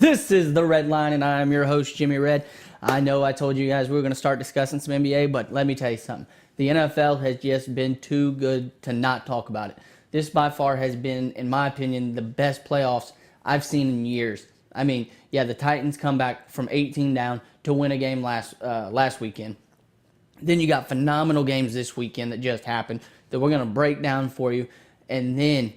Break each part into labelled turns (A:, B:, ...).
A: This is the Red Line, and I am your host, Jimmy Red. I know I told you guys we were going to start discussing some NBA, but let me tell you something. The NFL has just been too good to not talk about it. This by far has been, in my opinion, the best playoffs I've seen in years. I mean, yeah, the Titans come back from 18 down to win a game last weekend. Then you got phenomenal games this weekend that just happened that we're going to break down for you. And then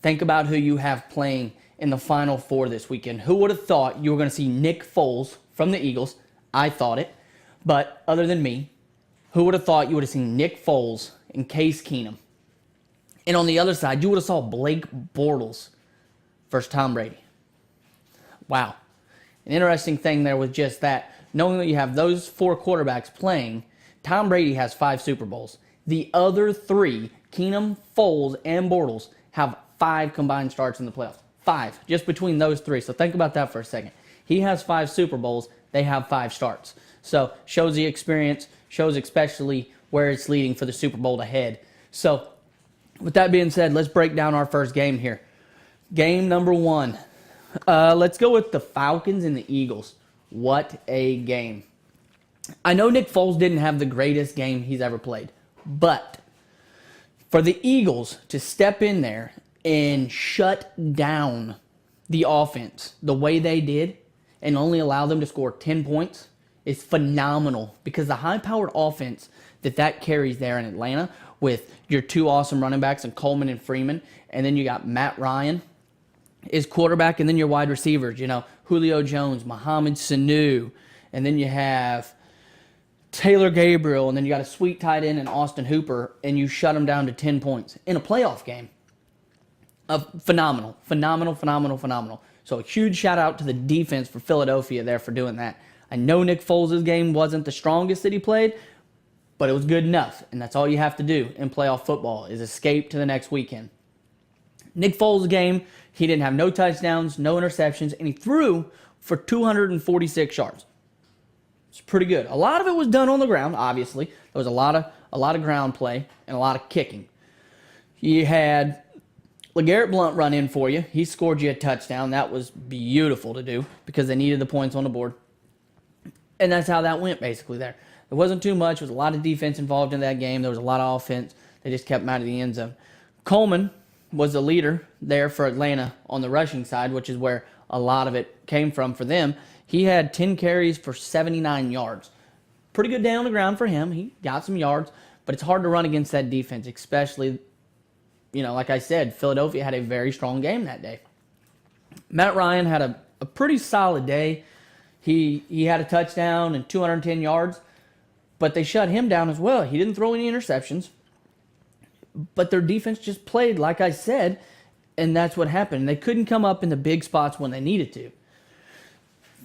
A: think about who you have playing in the Final Four this weekend. Who would have thought you were going to see Nick Foles from the Eagles? I thought it. But other than me, who would have thought you would have seen Nick Foles and Case Keenum? And on the other side, you would have saw Blake Bortles versus Tom Brady. Wow. An interesting thing there with just that. Knowing that you have those four quarterbacks playing, Tom Brady has 5 Super Bowls. The other 3, Keenum, Foles, and Bortles, have 5 combined starts in the playoffs. 5, just between those 3. So think about that for a second. He has 5 Super Bowls. They have 5 starts. So shows the experience, shows especially where it's leading for the Super Bowl ahead. So with that being said, let's break down our first game here. Game number 1. Let's go with the Falcons and the Eagles. What a game. I know Nick Foles didn't have the greatest game he's ever played, but for the Eagles to step in there and shut down the offense the way they did and only allow them to score 10 points is phenomenal, because the high-powered offense that carries there in Atlanta with your 2 awesome running backs and Coleman and Freeman, and then you got Matt Ryan is quarterback, and then your wide receivers, Julio Jones, Mohamed Sanu, and then you have Taylor Gabriel, and then you got a sweet tight end in Austin Hooper, and you shut them down to 10 points in a playoff game. Phenomenal. So a huge shout out to the defense for Philadelphia there for doing that. I know Nick Foles' game wasn't the strongest that he played, but it was good enough, and that's all you have to do in playoff football is escape to the next weekend. Nick Foles' game, he didn't have no touchdowns, no interceptions, and he threw for 246 yards. It's pretty good. A lot of it was done on the ground, obviously. There was a lot of ground play and a lot of kicking. You had LeGarrette Blount run in for you. He scored you a touchdown. That was beautiful to do because they needed the points on the board. And that's how that went basically there. There wasn't too much. There was a lot of defense involved in that game. There was a lot of offense. They just kept them out of the end zone. Coleman was the leader there for Atlanta on the rushing side, which is where a lot of it came from for them. He had 10 carries for 79 yards. Pretty good day on the ground for him. He got some yards, but it's hard to run against that defense, especially, like I said, Philadelphia had a very strong game that day. Matt Ryan had a pretty solid day. He had a touchdown and 210 yards, but they shut him down as well. He didn't throw any interceptions, but their defense just played like I said, and that's what happened. They couldn't come up in the big spots when they needed to.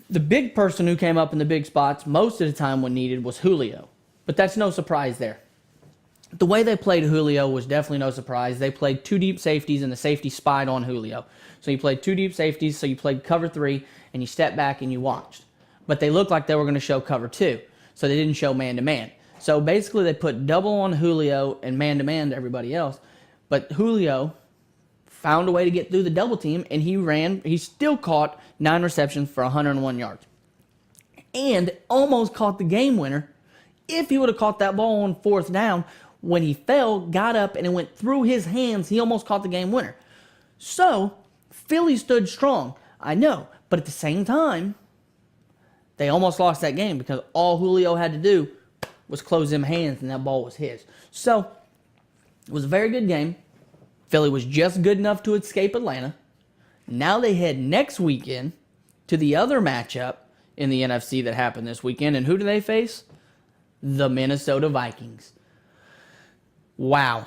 A: The big person who came up in the big spots most of the time when needed was Julio, but that's no surprise there. The way they played Julio was definitely no surprise. They played 2 deep safeties, and the safety spied on Julio. So you played 2 deep safeties, so you played cover 3, and you stepped back and you watched. But they looked like they were going to show cover 2, so they didn't show man-to-man. So basically they put double on Julio and man-to-man to everybody else. But Julio found a way to get through the double team, and he still caught 9 receptions for 101 yards. And almost caught the game winner. If he would have caught that ball on 4th down, when he fell, got up, and it went through his hands, he almost caught the game winner. So, Philly stood strong, I know. But at the same time, they almost lost that game because all Julio had to do was close them hands, and that ball was his. So, it was a very good game. Philly was just good enough to escape Atlanta. Now they head next weekend to the other matchup in the NFC that happened this weekend. And who do they face? The Minnesota Vikings. Wow.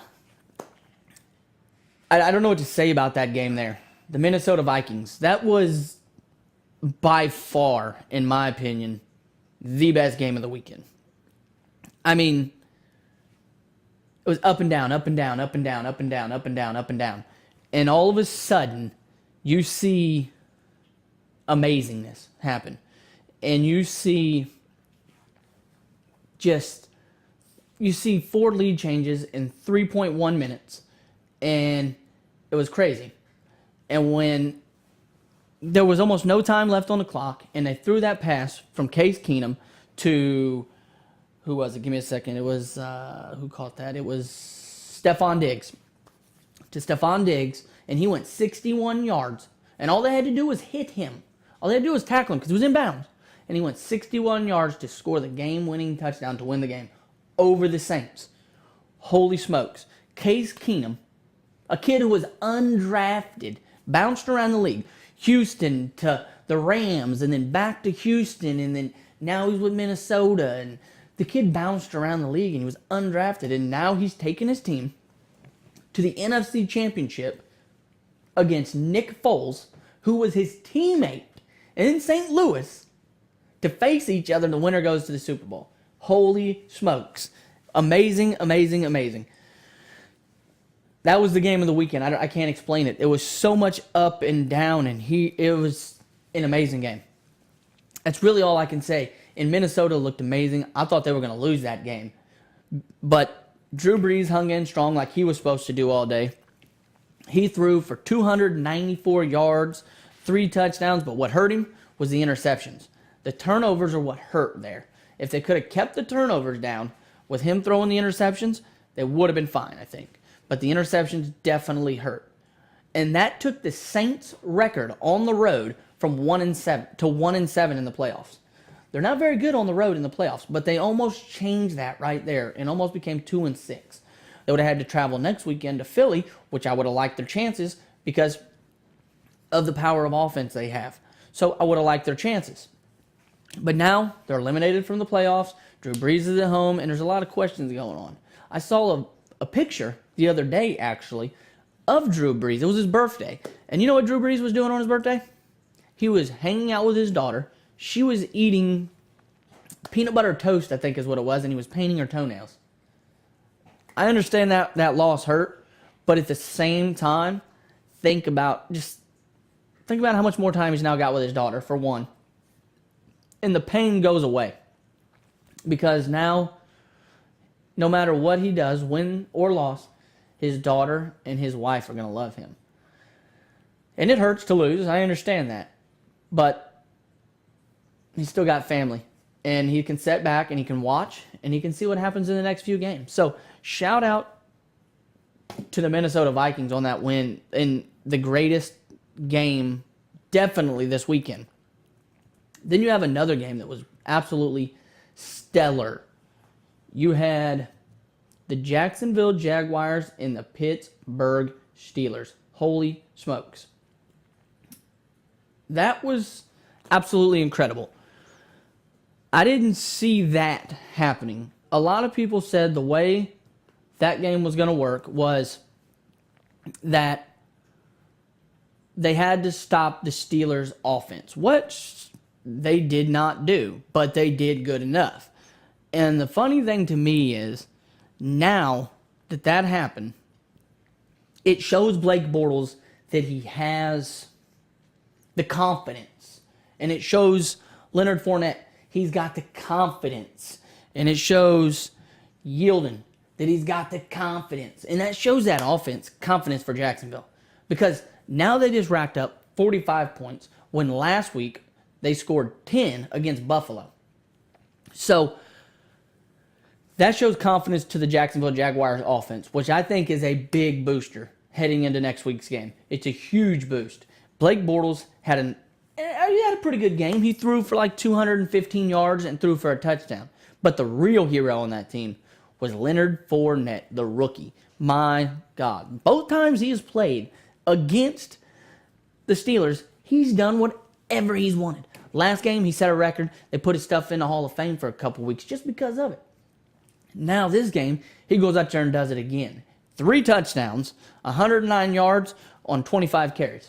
A: I don't know what to say about that game there. The Minnesota Vikings. That was by far, in my opinion, the best game of the weekend. I mean, it was up and down, up and down, up and down, up and down, up and down, up and down. And all of a sudden, you see amazingness happen. And you see 4 lead changes in 3.1 minutes. And it was crazy. And when there was almost no time left on the clock, and they threw that pass from Case Keenum to, who was it? Give me a second. It was, who caught that? It was Stephon Diggs. To Stephon Diggs, and he went 61 yards. And all they had to do was hit him. All they had to do was tackle him because he was in bounds. And he went 61 yards to score the game-winning touchdown to win the game over the Saints. Holy smokes. Case Keenum, a kid who was undrafted, bounced around the league. Houston to the Rams, and then back to Houston, and then now he's with Minnesota. And the kid bounced around the league, and he was undrafted. And now he's taken his team to the NFC Championship against Nick Foles, who was his teammate in St. Louis, to face each other, and the winner goes to the Super Bowl. Holy smokes. Amazing, amazing, amazing. That was the game of the weekend. I can't explain it. It was so much up and down, and it was an amazing game. That's really all I can say. And Minnesota looked amazing. I thought they were going to lose that game. But Drew Brees hung in strong like he was supposed to do all day. He threw for 294 yards, 3 touchdowns, but what hurt him was the interceptions. The turnovers are what hurt there. If they could have kept the turnovers down with him throwing the interceptions, they would have been fine, I think. But the interceptions definitely hurt. And that took the Saints' record on the road from 1-7 to 1-7 in the playoffs. They're not very good on the road in the playoffs, but they almost changed that right there and almost became 2-6. They would have had to travel next weekend to Philly, which I would have liked their chances because of the power of offense they have. So I would have liked their chances. But now they're eliminated from the playoffs. Drew Brees is at home, and there's a lot of questions going on. I saw a picture the other day, actually, of Drew Brees. It was his birthday. And you know what Drew Brees was doing on his birthday? He was hanging out with his daughter. She was eating peanut butter toast, I think is what it was, and he was painting her toenails. I understand that loss hurt, but at the same time, think about how much more time he's now got with his daughter, for one. And the pain goes away. Because now, no matter what he does, win or loss, his daughter and his wife are going to love him. And it hurts to lose, I understand that. But he's still got family. And he can sit back and he can watch and he can see what happens in the next few games. So, shout out to the Minnesota Vikings on that win in the greatest game definitely this weekend. Then you have another game that was absolutely stellar. You had the Jacksonville Jaguars and the Pittsburgh Steelers. Holy smokes. That was absolutely incredible. I didn't see that happening. A lot of people said the way that game was going to work was that they had to stop the Steelers' offense, which they did not do, but they did good enough. And the funny thing to me is, now that happened, it shows Blake Bortles that he has the confidence. And it shows Leonard Fournette, he's got the confidence. And it shows Yieldin that he's got the confidence. And that shows that offense confidence for Jacksonville. Because now they just racked up 45 points when last week they scored 10 against Buffalo. So that shows confidence to the Jacksonville Jaguars offense, which I think is a big booster heading into next week's game. It's a huge boost. Blake Bortles had a pretty good game. He threw for like 215 yards and threw for a touchdown. But the real hero on that team was Leonard Fournette, the rookie. My God. Both times he has played against the Steelers, he's done whatever he's wanted. Last game, he set a record. They put his stuff in the Hall of Fame for a couple weeks just because of it. Now this game, he goes out there and does it again. 3 touchdowns, 109 yards on 25 carries.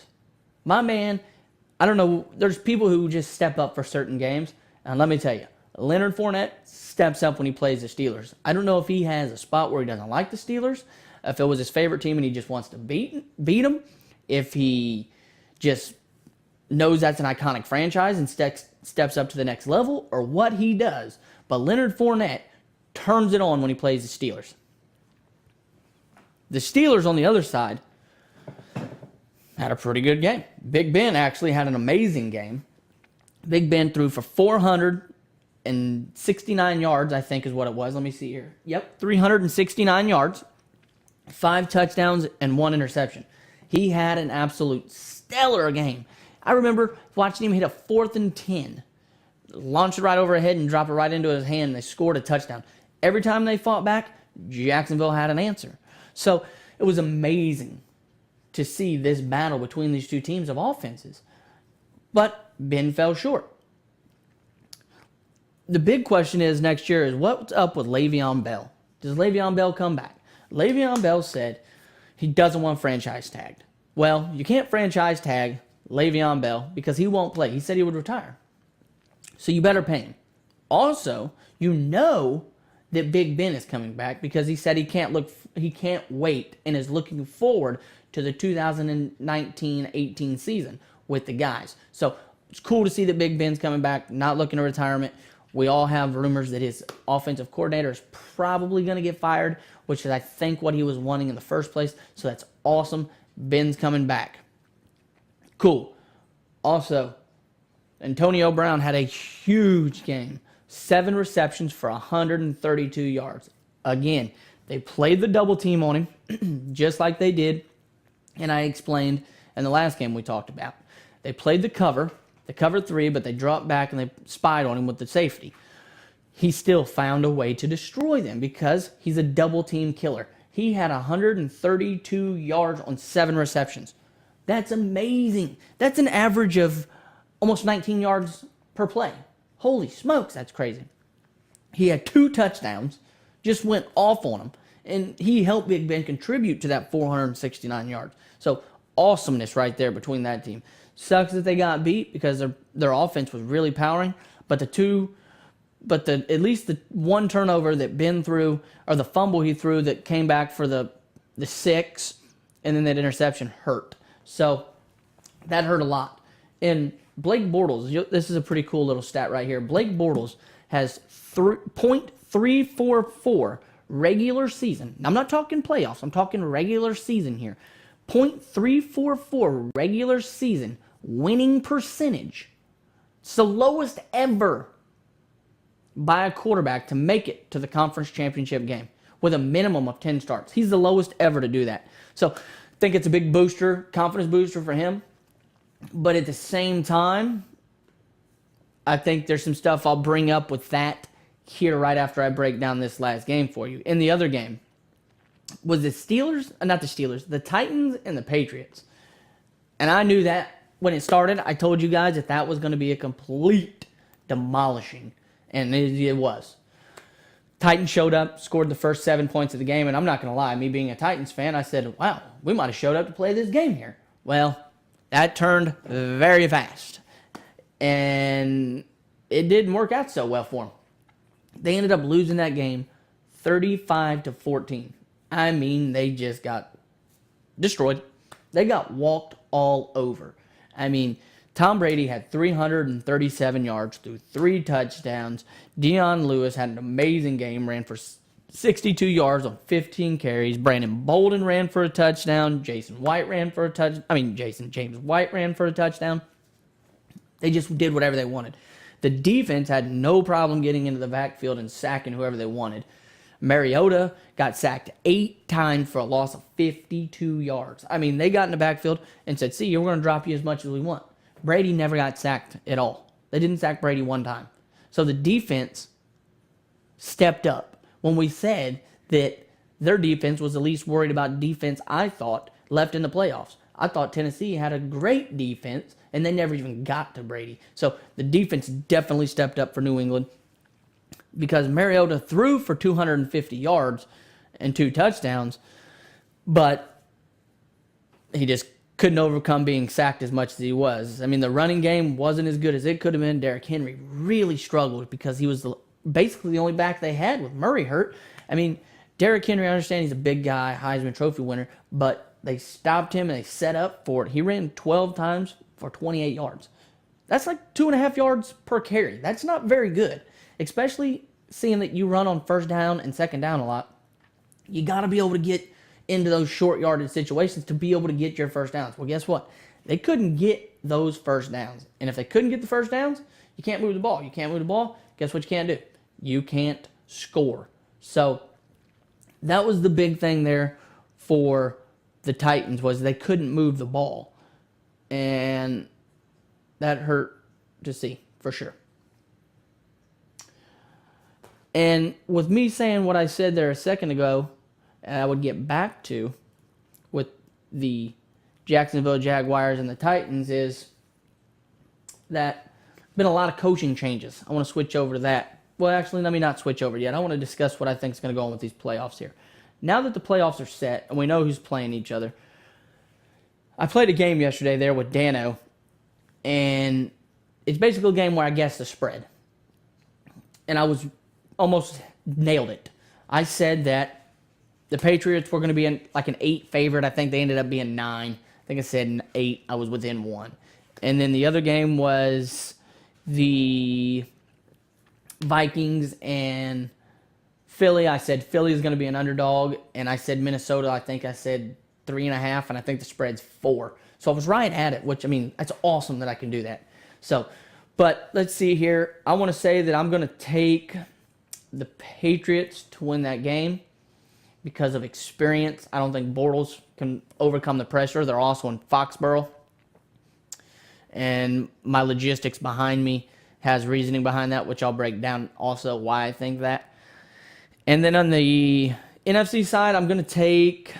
A: My man, I don't know, there's people who just step up for certain games. And let me tell you, Leonard Fournette steps up when he plays the Steelers. I don't know if he has a spot where he doesn't like the Steelers, if it was his favorite team and he just wants to beat them, if he just knows that's an iconic franchise and steps up to the next level, or what he does. But Leonard Fournette turns it on when he plays the Steelers. The Steelers, on the other side, had a pretty good game. Big Ben actually had an amazing game. Big Ben threw for 469 yards, I think is what it was. Let me see here. Yep, 369 yards, 5 touchdowns, and 1 interception. He had an absolute stellar game. I remember watching him hit a 4th and 10, launch it right overhead and drop it right into his hand, and they scored a touchdown. Every time they fought back, Jacksonville had an answer. So it was amazing to see this battle between these two teams of offenses. But Ben fell short. The big question is next year is what's up with Le'Veon Bell? Does Le'Veon Bell come back? Le'Veon Bell said he doesn't want franchise tagged. Well, you can't franchise tag Le'Veon Bell because he won't play. He said he would retire. So you better pay him. Also, you know that Big Ben is coming back because he said he can't wait and is looking forward to the 2019-18 season with the guys. So it's cool to see that Big Ben's coming back, not looking to retirement. We all have rumors that his offensive coordinator is probably going to get fired, which is, I think, what he was wanting in the first place. So that's awesome. Ben's coming back. Cool. Also, Antonio Brown had a huge game. 7 receptions for 132 yards. Again, they played the double team on him, just like they did, and I explained in the last game we talked about. They played the cover 3, but they dropped back and they spied on him with the safety. He still found a way to destroy them because he's a double team killer. He had 132 yards on 7 receptions. That's amazing. That's an average of almost 19 yards per play. Holy smokes, that's crazy. He had 2 touchdowns, just went off on him, and he helped Big Ben contribute to that 469 yards. So awesomeness right there between that team. Sucks that they got beat because their offense was really powering, but at least the one turnover that Ben threw, or the fumble he threw that came back for the 6, and then that interception hurt. So that hurt a lot. And Blake Bortles, this is a pretty cool little stat right here. Blake Bortles has .344 regular season. I'm not talking playoffs. I'm talking regular season here. .344 regular season winning percentage. It's the lowest ever by a quarterback to make it to the conference championship game with a minimum of 10 starts. He's the lowest ever to do that. So I think it's a big booster, confidence booster for him. But at the same time, I think there's some stuff I'll bring up with that here right after I break down this last game for you. In the other game was the Titans and the Patriots. And I knew that when it started. I told you guys that was going to be a complete demolishing. And it was. Titans showed up, scored the first 7 points of the game. And I'm not going to lie, me being a Titans fan, I said, wow, we might have showed up to play this game here. Well, that turned very fast. And it didn't work out so well for them. They ended up losing that game 35-14. I mean, they just got destroyed. They got walked all over. I mean, Tom Brady had 337 yards through 3 touchdowns. Deion Lewis had an amazing game, ran for 62 yards on 15 carries. Brandon Bolden ran for a touchdown. James White ran for a touchdown. They just did whatever they wanted. The defense had no problem getting into the backfield and sacking whoever they wanted. Mariota got sacked 8 times for a loss of 52 yards. I mean, they got in the backfield and said, see, we're going to drop you as much as we want. Brady never got sacked at all. They didn't sack Brady one time. So the defense stepped up. When we said that their defense was the least worried about defense, I thought, left in the playoffs. I thought Tennessee had a great defense, and they never even got to Brady. So the defense definitely stepped up for New England because Mariota threw for 250 yards and 2 touchdowns, but he just couldn't overcome being sacked as much as he was. I mean, the running game wasn't as good as it could have been. Derrick Henry really struggled because he was basically the only back they had with Murray hurt. I mean, Derrick Henry, I understand he's a big guy, Heisman Trophy winner, but they stopped him and they set up for it. He ran 12 times for 28 yards. That's like 2.5 yards per carry. That's not very good, especially seeing that you run on first down and second down a lot. You got to be able to get into those short yardage situations to be able to get your first downs. Well, guess what? They couldn't get those first downs. And if they couldn't get the first downs, you can't move the ball. You can't move the ball. Guess what you can't do? You can't score. So that was the big thing there for the Titans, was they couldn't move the ball. And that hurt to see, for sure. And with me saying what I said there a second ago, and I would get back to with the Jacksonville Jaguars and the Titans, is that been a lot of coaching changes. I want to switch over to that. Well, actually, let me not switch over yet. I want to discuss what I think is going to go on with these playoffs here. Now that the playoffs are set and we know who's playing each other, I played a game yesterday there with Dano, and it's basically a game where I guessed the spread. And I was almost nailed it. I said that the Patriots were going to be like an 8 favorite. I think they ended up being 9. I think I said 8. I was within 1. And then the other game was the Vikings and Philly. I said Philly is going to be an underdog, and I said Minnesota. I think I said 3.5, and I think the spread's 4. So I was right at it, which, I mean, that's awesome that I can do that. So, but let's see here. I want to say that I'm going to take the Patriots to win that game because of experience. I don't think Bortles can overcome the pressure. They're also in Foxborough. And my logistics behind me has reasoning behind that, which I'll break down also why I think that. And then on the NFC side, I'm going to take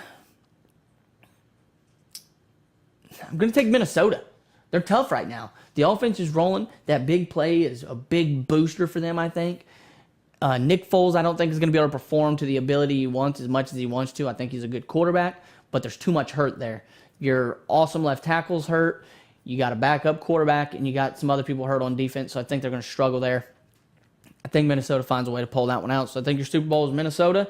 A: Minnesota. They're tough right now. The offense is rolling. That big play is a big booster for them, I think. Nick Foles, I don't think is going to be able to perform to the ability he wants as much as he wants to. I think he's a good quarterback, but there's too much hurt there. Your awesome left tackle's hurt. You got a backup quarterback, and you got some other people hurt on defense, so I think they're going to struggle there. I think Minnesota finds a way to pull that one out. So I think your Super Bowl is Minnesota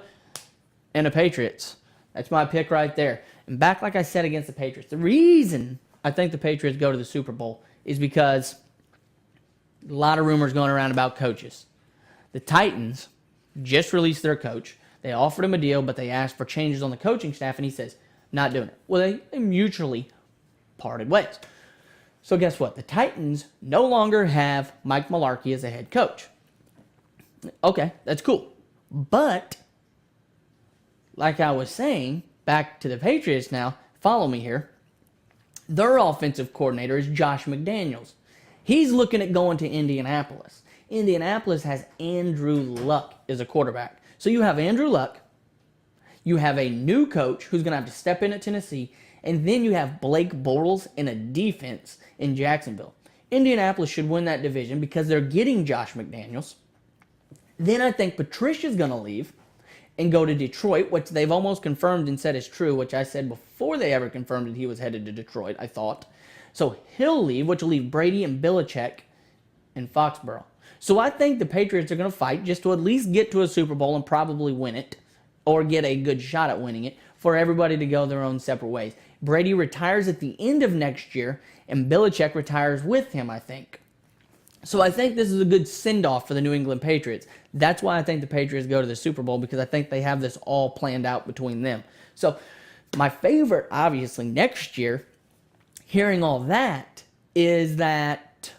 A: and the Patriots. That's my pick right there. And back, like I said, against the Patriots. The reason I think the Patriots go to the Super Bowl is because a lot of rumors going around about coaches. The Titans just released their coach. They offered him a deal, but they asked for changes on the coaching staff, and he says, not doing it. Well, they mutually parted ways. So guess what? The Titans no longer have Mike Mularkey as a head coach. Okay, that's cool. But, like I was saying, back to the Patriots now, follow me here. Their offensive coordinator is Josh McDaniels. He's looking at going to Indianapolis. Indianapolis has Andrew Luck as a quarterback. So you have Andrew Luck, you have a new coach who's going to have to step in at Tennessee, and then you have Blake Bortles in a defense in Jacksonville. Indianapolis should win that division because they're getting Josh McDaniels. Then I think Patricia's going to leave and go to Detroit, which they've almost confirmed and said is true, which I said before they ever confirmed that he was headed to Detroit, I thought. So he'll leave, which will leave Brady and Belichick in Foxborough. So I think the Patriots are going to fight just to at least get to a Super Bowl and probably win it, or get a good shot at winning it, for everybody to go their own separate ways. Brady retires at the end of next year, and Belichick retires with him, I think. So I think this is a good send-off for the New England Patriots. That's why I think the Patriots go to the Super Bowl, because I think they have this all planned out between them. So my favorite, obviously, next year, hearing all that, is that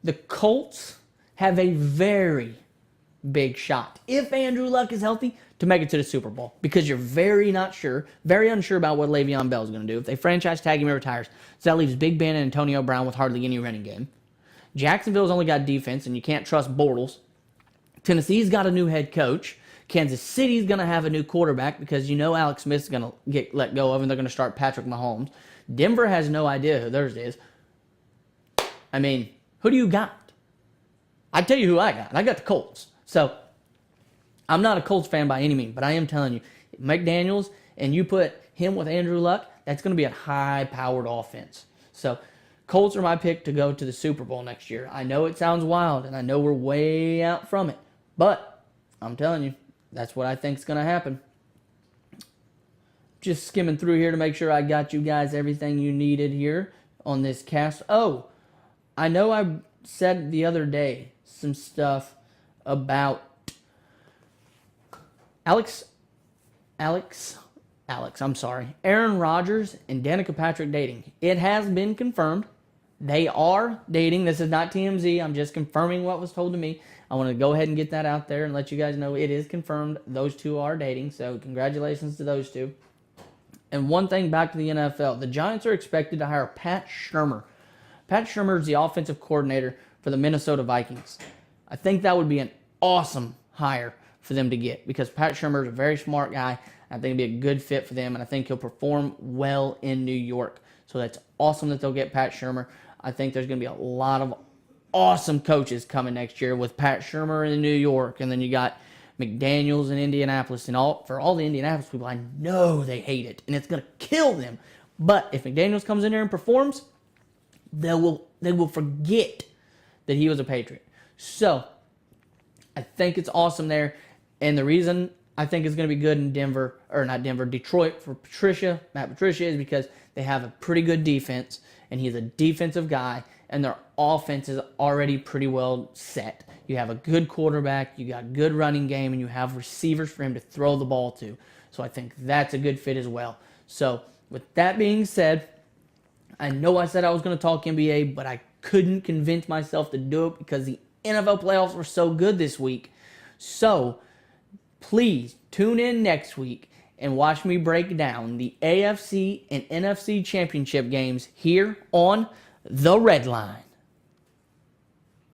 A: the Colts have a very big shot, if Andrew Luck is healthy, to make it to the Super Bowl, because you're very unsure about what Le'Veon Bell is going to do. If they franchise tag him, he retires. So that leaves Big Ben and Antonio Brown with hardly any running game. Jacksonville's only got defense, and you can't trust Bortles. Tennessee's got a new head coach. Kansas City's going to have a new quarterback, because you know Alex Smith's going to get let go of, and they're going to start Patrick Mahomes. Denver has no idea who theirs is. I mean, who do you got? I tell you who I got. I got the Colts. So I'm not a Colts fan by any means, but I am telling you, McDaniels, and you put him with Andrew Luck, that's going to be a high-powered offense. So Colts are my pick to go to the Super Bowl next year. I know it sounds wild, and I know we're way out from it, but I'm telling you, that's what I think is going to happen. Just skimming through here to make sure I got you guys everything you needed here on this cast. Oh, I know I said the other day some stuff about Alex Alex, I'm sorry. Aaron Rodgers and Danica Patrick dating. It has been confirmed. They are dating. This is not TMZ. I'm just confirming what was told to me. I want to go ahead and get that out there and let you guys know it is confirmed. Those two are dating. So congratulations to those two. And one thing back to the NFL. The Giants are expected to hire Pat Shurmur. Pat Shurmur is the offensive coordinator for the Minnesota Vikings. I think that would be an awesome hire for them to get because Pat Shurmur is a very smart guy. I think it'd be a good fit for them, and I think he'll perform well in New York. So that's awesome that they'll get Pat Shurmur. I think there's going to be a lot of awesome coaches coming next year with Pat Shurmur in New York, and then you got McDaniels in Indianapolis. And for all the Indianapolis people, I know they hate it, and it's going to kill them. But if McDaniels comes in there and performs, they will forget that he was a Patriot. So I think it's awesome there, and the reason I think it's going to be good in Detroit for Matt Patricia, is because they have a pretty good defense, and he's a defensive guy, and their offense is already pretty well set. You have a good quarterback, you got a good running game, and you have receivers for him to throw the ball to. So I think that's a good fit as well. So with that being said, I know I said I was going to talk NBA, but I couldn't convince myself to do it because the NFL playoffs were so good this week. So please tune in next week and watch me break down the AFC and NFC championship games here on the Red Line.